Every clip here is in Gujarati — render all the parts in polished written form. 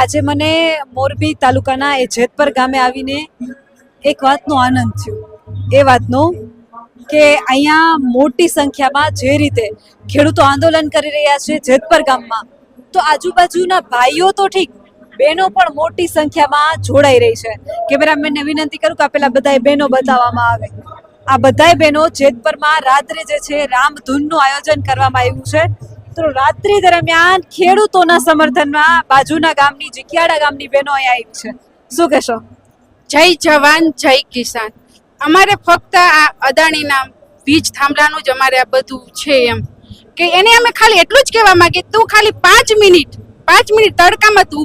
આજે મને મોરબી તાલુકાના એ જેતપર ગામે આવીને એક વાતનો આનંદ થયો. એ વાતનો કે અહીંયા મોટી સંખ્યામાં જે રીતે ખેડૂતો આંદોલન કરી રહ્યા છે જેતપર ગામમાં, તો આજુબાજુના ભાઈઓ તો ઠીક, બહેનો પણ મોટી સંખ્યામાં જોડાઈ રહી છે. કેમેરામેનને વિનંતી કરું કે આ પેલા બધાય બહેનો બતાવવામાં આવે. આ બધાય બહેનો જેતપરમાં રાત્રે જે છે રામધૂનનું આયોજન કરવામાં આવ્યું છે. તો રાત્રિ દરમિયાન ખેડૂતોના સમર્થનમાં બાજુના ગામની જીકિયાડા ગામની બહેનો અહીંયા આવી છે. શું કહેશો? જય જવાન જય કિસાન. અમારે ફક્ત આ અદાણીના વીજ થાંભલાનું જ અમારે આ બધું છે એમ કે એને અમે ખાલી એટલું જ કહેવા માંગીએ, તું ખાલી 5 મિનિટ તડકામાં તું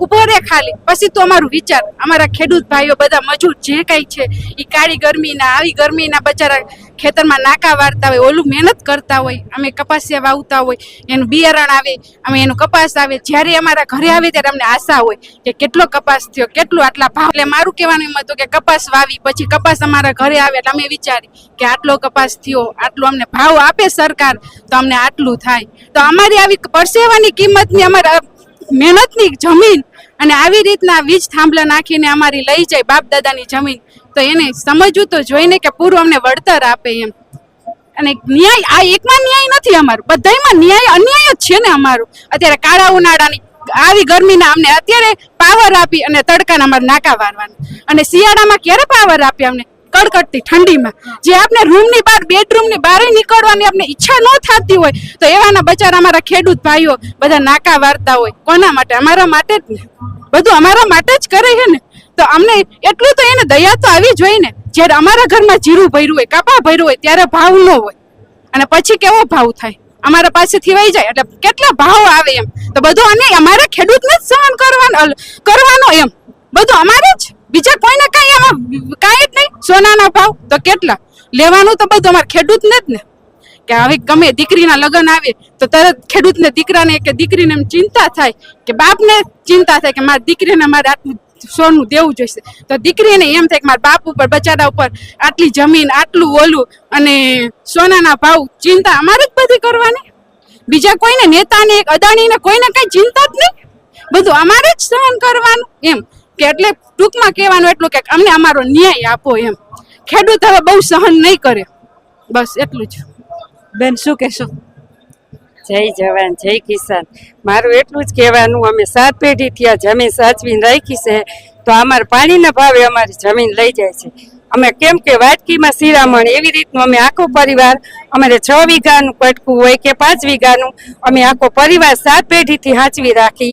ઊભો રહે ખાલી, પછી તું અમારું વિચાર. અમારા ખેડૂત ભાઈઓ બધા મજૂર જે કઈ છે એ કાળી ગરમીના આવી ગરમીના બચારા ખેતરમાં નાકા વાળતા હોય, ઓલું મહેનત કરતા હોય, અમે કપાસિયા વાવતા હોય, એનું બિયારણ આવે, અમે એનું કપાસ આવે, જ્યારે અમારા ઘરે આવે ત્યારે અમને આશા હોય કે કેટલો કપાસ થયો, કેટલું આટલા ભાવ. એટલે મારું કહેવાનું એમ હતું કે કપાસ વાવી પછી કપાસ અમારા ઘરે આવે એટલે અમે વિચારી કે આટલો કપાસ થયો, આટલો અમને ભાવ આપે સરકાર તો અમને આટલું થાય. તો અમારી આવી પરસેવાની કિંમતની અમારા મહેનતની જમીન અને આવી રીતના વીજ થાંભલા નાખીને અમારી લઈ જાય બાપ દાદાની જમીન, તો એને સમજવું તો જોઈને કે પૂરું અમને વળતર આપે એમ. અને ન્યાય આ એકમાં ન્યાય નથી, અમારું બધાયમાં ન્યાય અન્યાય જ છે ને. અમારું અત્યારે કાળા ઉનાળાની આવી ગરમીના અમને અત્યારે પાવર આપી અને તડકાના અમારે નાકા વારવાના, અને શિયાળામાં ક્યારે પાવર આપી અમને કડકડતી ઠંડીમાં, જે આપણે રૂમની બહાર બેડરૂમની બહાર નીકળવાની આપણે ઈચ્છા ન થતી હોય, તો એવાના બચારા અમારા ખેડૂત ભાઈઓ બધા નાકા વારતા હોય. કોના માટે? અમારા માટે જ ને, બધું અમારા માટે જ કરે છે ને. તો અમને એટલું તો એને દયા તો આવી જોઈએ ને. જ્યારે અમારા ઘરમાં જીરું ભર્યું હોય, કપા ભર્યું હોય, ત્યારે ભાવ ન હોય, અને પછી કેવો ભાવ થાય અમારા પાસેથી વહી જાય એટલે કેટલા ભાવ આવે એમ. તો બધું અને અમારે ખેડૂતને જ સહન કરવાનો એમ, બધું અમારે જ, બીજા કોઈને કઈ એમાં કાંઈ જ નહીં. સોનાના ભાવ તો કેટલા લેવાનું, તો બધું અમારે ખેડૂતને જ ને. કે હવે ગમે દીકરીના લગ્ન આવે તો તરત ખેડૂતને દીકરાને કે દીકરીને એમ ચિંતા થાય, કે બાપને ચિંતા થાય કે મારી દીકરીને મારે આટલું સોનું દેવું જોઈશે, તો દીકરીને એમ થાય કે મારા બાપ ઉપર બચારા ઉપર આટલી જમીન આટલું ઓલું અને સોનાના ભાવ. ચિંતા અમારે જ બધી કરવાની, બીજા કોઈને નેતાને અદાણીને કોઈને કઈ ચિંતા જ નહીં, બધું અમારે જ સહન કરવાનું એમ. કે એટલે ટૂંકમાં કહેવાનું એટલું કે અમને અમારો ન્યાય આપો એમ. ખેડૂત હવે બહુ સહન નહીં કરે, બસ એટલું જ. બેન શું કહેશો? જય જવાન જય કિસાન. મારું એટલું જ કહેવાનું, અમે 7 પેઢી ત્યાં જમીન સાચવીને રાખી છે, તો અમારે પાણીના ભાવે અમારી જમીન લઈ જાય છે. અમે કેમ કે વાટકીમાં શિરામણ એવી રીતનું અમે આખો પરિવાર, અમારે 6 વીઘાનું પટકું હોય કે 5 વીઘાનું, અમે આખો પરિવાર 7 પેઢીથી સાચવી રાખી.